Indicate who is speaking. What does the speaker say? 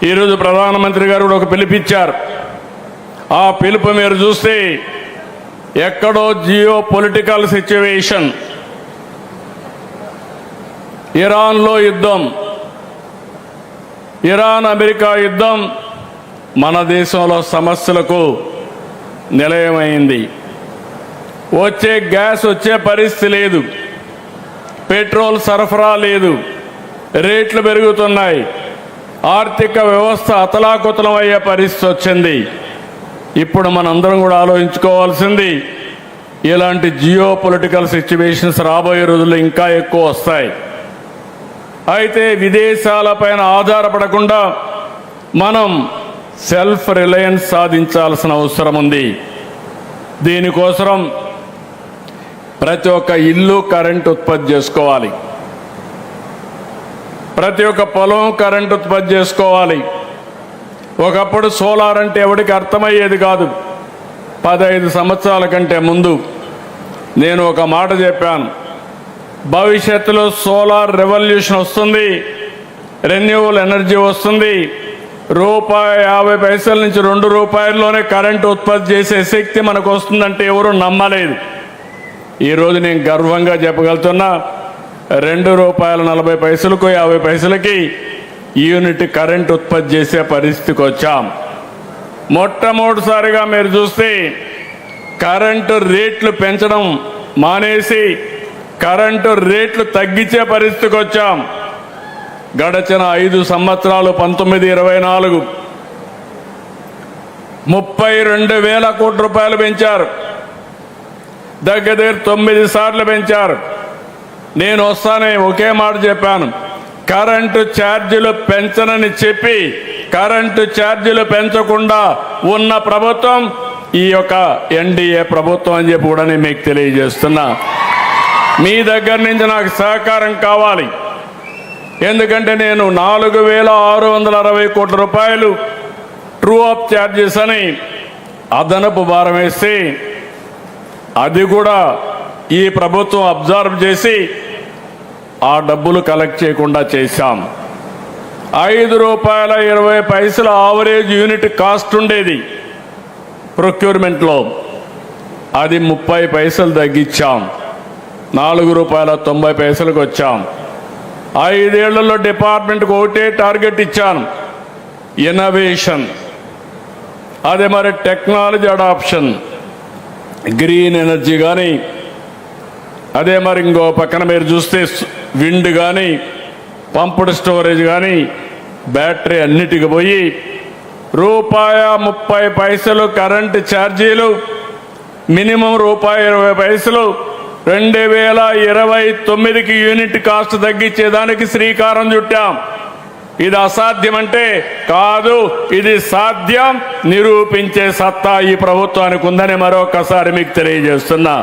Speaker 1: ఈరోజు ప్రధానమంత్రి గారు కూడా ఒక పిలుపిచ్చారు. ఆ పిలుపు మీరు చూస్తే ఎక్కడో జియో పొలిటికల్ సిచ్యువేషన్, ఇరాన్లో యుద్ధం, ఇరాన్ అమెరికా యుద్ధం మన దేశంలో సమస్యలకు నిలయమైంది. వచ్చే గ్యాస్ వచ్చే పరిస్థితి లేదు, పెట్రోల్ సరఫరా లేదు, రేట్లు పెరుగుతున్నాయి, ఆర్థిక వ్యవస్థ అతలాకుతలం అయ్యే పరిస్థితి వచ్చింది. ఇప్పుడు మనందరం కూడా ఆలోచించుకోవాల్సింది, ఇలాంటి జియో పొలిటికల్ సిచ్యువేషన్స్ రాబోయే రోజుల్లో ఇంకా ఎక్కువ వస్తాయి. అయితే విదేశాలపైన ఆధారపడకుండా మనం సెల్ఫ్ రిలయన్స్ సాధించాల్సిన అవసరం ఉంది. దీనికోసం ప్రతి ఒక్క ఇల్లు కరెంట్ ఉత్పత్తి చేసుకోవాలి, ప్రతి ఒక్క పొలం కరెంట్ ఉత్పత్తి చేసుకోవాలి. ఒకప్పుడు సోలార్ అంటే ఎవరికి అర్థమయ్యేది కాదు. 15 సంవత్సరాల కంటే ముందు నేను ఒక మాట చెప్పాను, భవిష్యత్తులో సోలార్ రెవల్యూషన్ వస్తుంది, రెన్యూవల్ ఎనర్జీ వస్తుంది, ₹1.50 నుంచి ₹2 కరెంటు ఉత్పత్తి చేసే శక్తి మనకు వస్తుందంటే ఎవరు నమ్మలేదు. ఈరోజు నేను గర్వంగా చెప్పగలుగుతున్నా, ₹2.40కు 50 పైసలకి యూనిట్ కరెంట్ ఉత్పత్తి చేసే పరిస్థితికి వచ్చాం. మొట్టమొదటిసారిగా మీరు చూస్తే కరెంటు రేట్లు పెంచడం మానేసి కరెంటు రేట్లు తగ్గించే పరిస్థితికి వచ్చాం. గడచిన 5 సంవత్సరాలు 19-24 32,000 కోట్ల రూపాయలు పెంచారు, దగ్గర 9 సార్లు పెంచారు. నేను వస్తానే ఒకే మాట చెప్పాను, కరెంటు ఛార్జీలు పెంచనని చెప్పి కరెంటు ఛార్జీలు పెంచకుండా ఉన్న ప్రభుత్వం ఈ యొక్క ఎన్డీఏ ప్రభుత్వం అని చెప్పి కూడా నేను మీకు తెలియజేస్తున్నా. మీ దగ్గర నుంచి నాకు సహకారం కావాలి. ఎందుకంటే నేను 4,660 కోట్ల రూపాయలు ట్రూ అప్ ఛార్జెస్ అని అదనపు భారం వేస్తే అది కూడా ఈ ప్రభుత్వం అబ్జర్వ్ చేసి ఆ డబ్బులు కలెక్ట్ చేయకుండా చేశాం. ₹5.20 ఆవరేజ్ యూనిట్ కాస్ట్ ఉండేది ప్రొక్యూర్మెంట్లో, అది 30 పైసలు తగ్గించాం, ₹4.90కు వచ్చాం. 5 ఏళ్లలో డిపార్ట్మెంట్కి ఒకటే టార్గెట్ ఇచ్చాను, ఇన్నోవేషన్. అదే మరి టెక్నాలజీ అడాప్షన్, గ్రీన్ ఎనర్జీ కానీ, అదే మరి ఇంకో పక్కన మీరు చూస్తే విండ్ కానీ, పంప్డ్ స్టోరేజ్ కానీ, బ్యాటరీ అన్నిటికి పోయి ₹30 కరెంటు ఛార్జీలు, మినిమం ₹20 2029కి యూనిట్ కాస్ట్ తగ్గించేదానికి శ్రీకారం చుట్టాం. ఇది అసాధ్యం అంటే కాదు, ఇది సాధ్యం నిరూపించే సత్తా ఈ ప్రభుత్వానికి ఉందని మరొకసారి మీకు తెలియజేస్తున్నా.